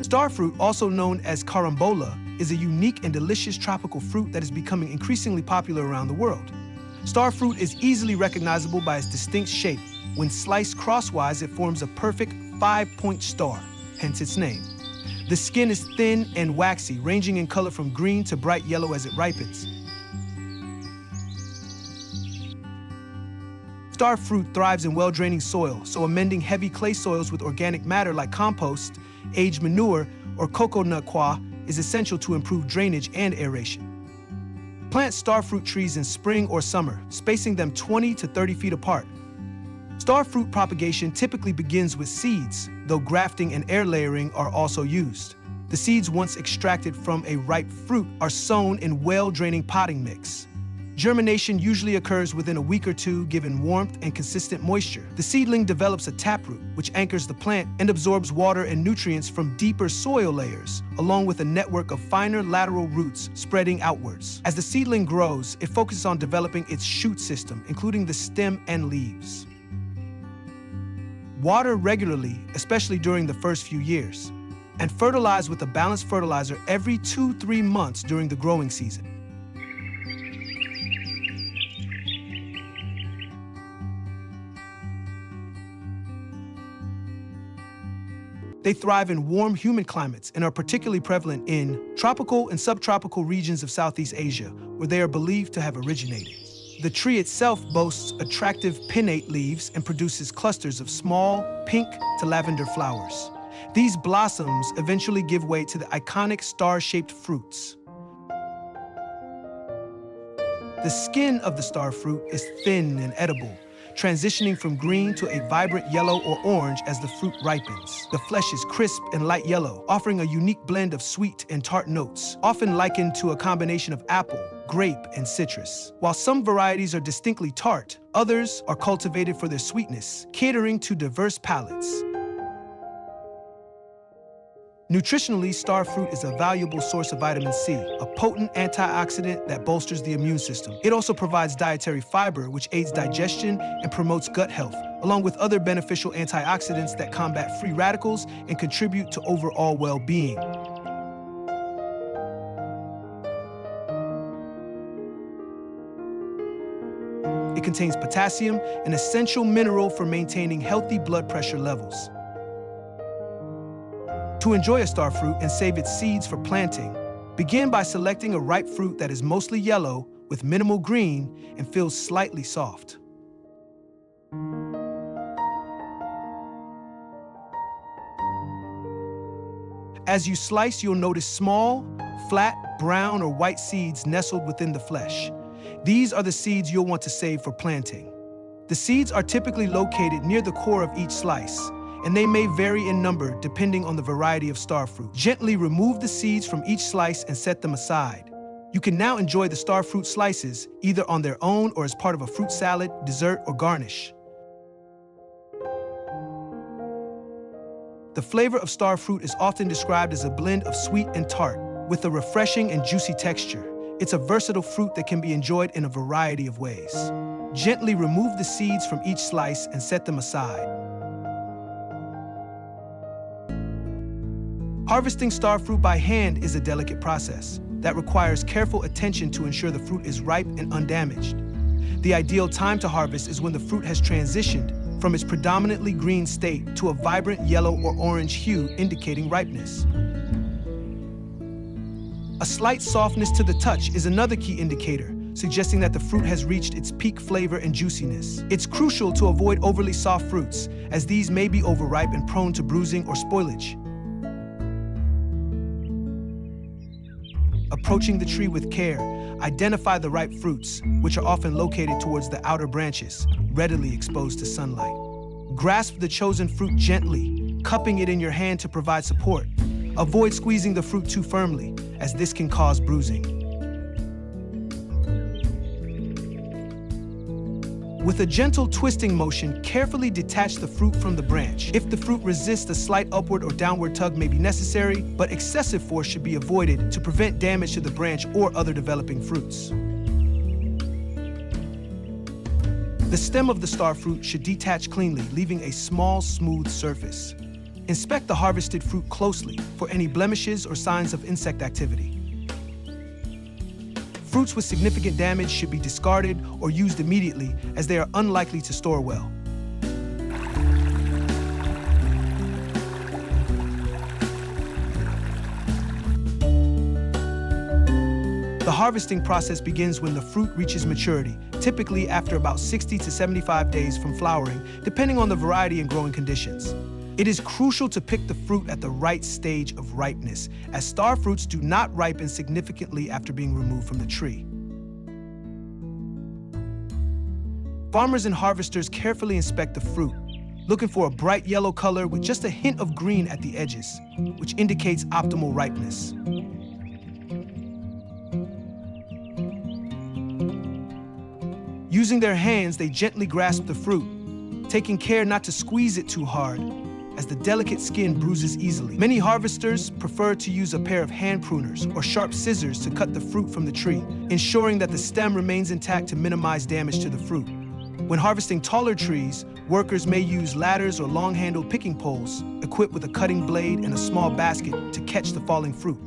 Starfruit, also known as carambola, is a unique and delicious tropical fruit that is becoming increasingly popular around the world. Starfruit is easily recognizable by its distinct shape. When sliced crosswise, it forms a perfect 5-point star, hence its name. The skin is thin and waxy, ranging in color from green to bright yellow as it ripens. Starfruit thrives in well-draining soil, so amending heavy clay soils with organic matter like compost, aged manure, or coconut coir is essential to improve drainage and aeration. Plant starfruit trees in spring or summer, spacing them 20 to 30 feet apart. Starfruit propagation typically begins with seeds, though grafting and air layering are also used. The seeds, once extracted from a ripe fruit, are sown in well-draining potting mix. Germination usually occurs within a week or two, given warmth and consistent moisture. The seedling develops a taproot, which anchors the plant and absorbs water and nutrients from deeper soil layers, along with a network of finer lateral roots spreading outwards. As the seedling grows, it focuses on developing its shoot system, including the stem and leaves. Water regularly, especially during the first few years, and fertilize with a balanced fertilizer every 2-3 months during the growing season. They thrive in warm, humid climates and are particularly prevalent in tropical and subtropical regions of Southeast Asia, where they are believed to have originated. The tree itself boasts attractive pinnate leaves and produces clusters of small, pink to lavender flowers. These blossoms eventually give way to the iconic star-shaped fruits. The skin of the starfruit is thin and edible, transitioning from green to a vibrant yellow or orange as the fruit ripens. The flesh is crisp and light yellow, offering a unique blend of sweet and tart notes, often likened to a combination of apple, grape, and citrus. While some varieties are distinctly tart, others are cultivated for their sweetness, catering to diverse palates. Nutritionally, starfruit is a valuable source of vitamin C, a potent antioxidant that bolsters the immune system. It also provides dietary fiber, which aids digestion and promotes gut health, along with other beneficial antioxidants that combat free radicals and contribute to overall well-being. It contains potassium, an essential mineral for maintaining healthy blood pressure levels. To enjoy a starfruit and save its seeds for planting, begin by selecting a ripe fruit that is mostly yellow with minimal green and feels slightly soft. As you slice, you'll notice small, flat, brown or white seeds nestled within the flesh. These are the seeds you'll want to save for planting. The seeds are typically located near the core of each slice, and they may vary in number depending on the variety of starfruit. Gently remove the seeds from each slice and set them aside. You can now enjoy the starfruit slices either on their own or as part of a fruit salad, dessert, or garnish. The flavor of starfruit is often described as a blend of sweet and tart, with a refreshing and juicy texture. It's a versatile fruit that can be enjoyed in a variety of ways. Gently remove the seeds from each slice and set them aside. Harvesting starfruit by hand is a delicate process that requires careful attention to ensure the fruit is ripe and undamaged. The ideal time to harvest is when the fruit has transitioned from its predominantly green state to a vibrant yellow or orange hue, indicating ripeness. A slight softness to the touch is another key indicator, suggesting that the fruit has reached its peak flavor and juiciness. It's crucial to avoid overly soft fruits, as these may be overripe and prone to bruising or spoilage. Approaching the tree with care, identify the ripe fruits, which are often located towards the outer branches, readily exposed to sunlight. Grasp the chosen fruit gently, cupping it in your hand to provide support. Avoid squeezing the fruit too firmly, as this can cause bruising. With a gentle twisting motion, carefully detach the fruit from the branch. If the fruit resists, a slight upward or downward tug may be necessary, but excessive force should be avoided to prevent damage to the branch or other developing fruits. The stem of the starfruit should detach cleanly, leaving a small, smooth surface. Inspect the harvested fruit closely for any blemishes or signs of insect activity. Fruits with significant damage should be discarded or used immediately, as they are unlikely to store well. The harvesting process begins when the fruit reaches maturity, typically after about 60 to 75 days from flowering, depending on the variety and growing conditions. It is crucial to pick the fruit at the right stage of ripeness, as star fruits do not ripen significantly after being removed from the tree. Farmers and harvesters carefully inspect the fruit, looking for a bright yellow color with just a hint of green at the edges, which indicates optimal ripeness. Using their hands, they gently grasp the fruit, taking care not to squeeze it too hard, as the delicate skin bruises easily. Many harvesters prefer to use a pair of hand pruners or sharp scissors to cut the fruit from the tree, ensuring that the stem remains intact to minimize damage to the fruit. When harvesting taller trees, workers may use ladders or long-handled picking poles, equipped with a cutting blade and a small basket to catch the falling fruit.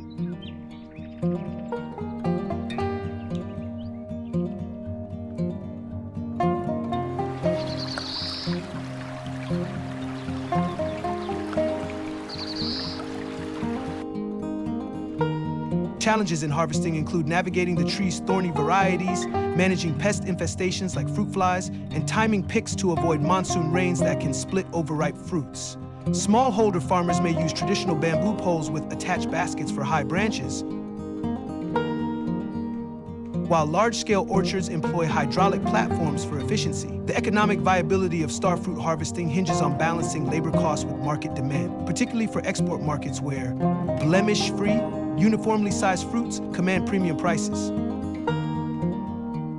Challenges in harvesting include navigating the tree's thorny varieties, managing pest infestations like fruit flies, and timing picks to avoid monsoon rains that can split overripe fruits. Smallholder farmers may use traditional bamboo poles with attached baskets for high branches, while large-scale orchards employ hydraulic platforms for efficiency. The economic viability of star fruit harvesting hinges on balancing labor costs with market demand, particularly for export markets where blemish-free, uniformly sized fruits command premium prices.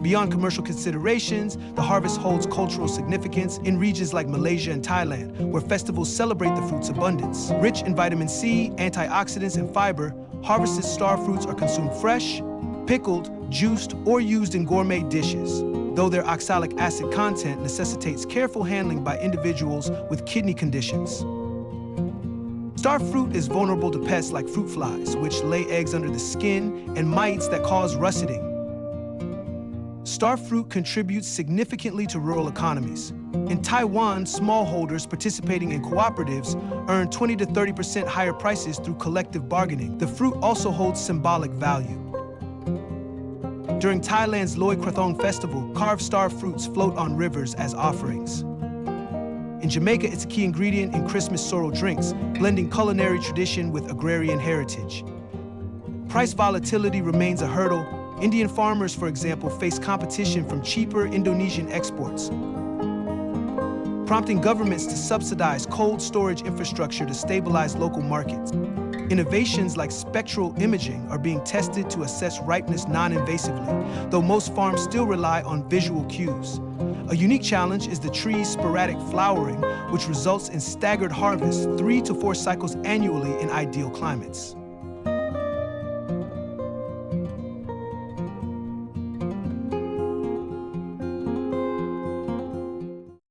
Beyond commercial considerations, the harvest holds cultural significance in regions like Malaysia and Thailand, where festivals celebrate the fruit's abundance. Rich in vitamin C, antioxidants, and fiber, harvested star fruits are consumed fresh, pickled, juiced, or used in gourmet dishes, though their oxalic acid content necessitates careful handling by individuals with kidney conditions. Star fruit is vulnerable to pests like fruit flies, which lay eggs under the skin, and mites that cause russeting. Star fruit contributes significantly to rural economies. In Taiwan, smallholders participating in cooperatives earn 20 to 30% higher prices through collective bargaining. The fruit also holds symbolic value. During Thailand's Loy Krathong festival, carved star fruits float on rivers as offerings. In Jamaica, it's a key ingredient in Christmas sorrel drinks, blending culinary tradition with agrarian heritage. Price volatility remains a hurdle. Indian farmers, for example, face competition from cheaper Indonesian exports, prompting governments to subsidize cold storage infrastructure to stabilize local markets. Innovations like spectral imaging are being tested to assess ripeness non-invasively, though most farms still rely on visual cues. A unique challenge is the tree's sporadic flowering, which results in staggered harvests 3 to 4 cycles annually in ideal climates.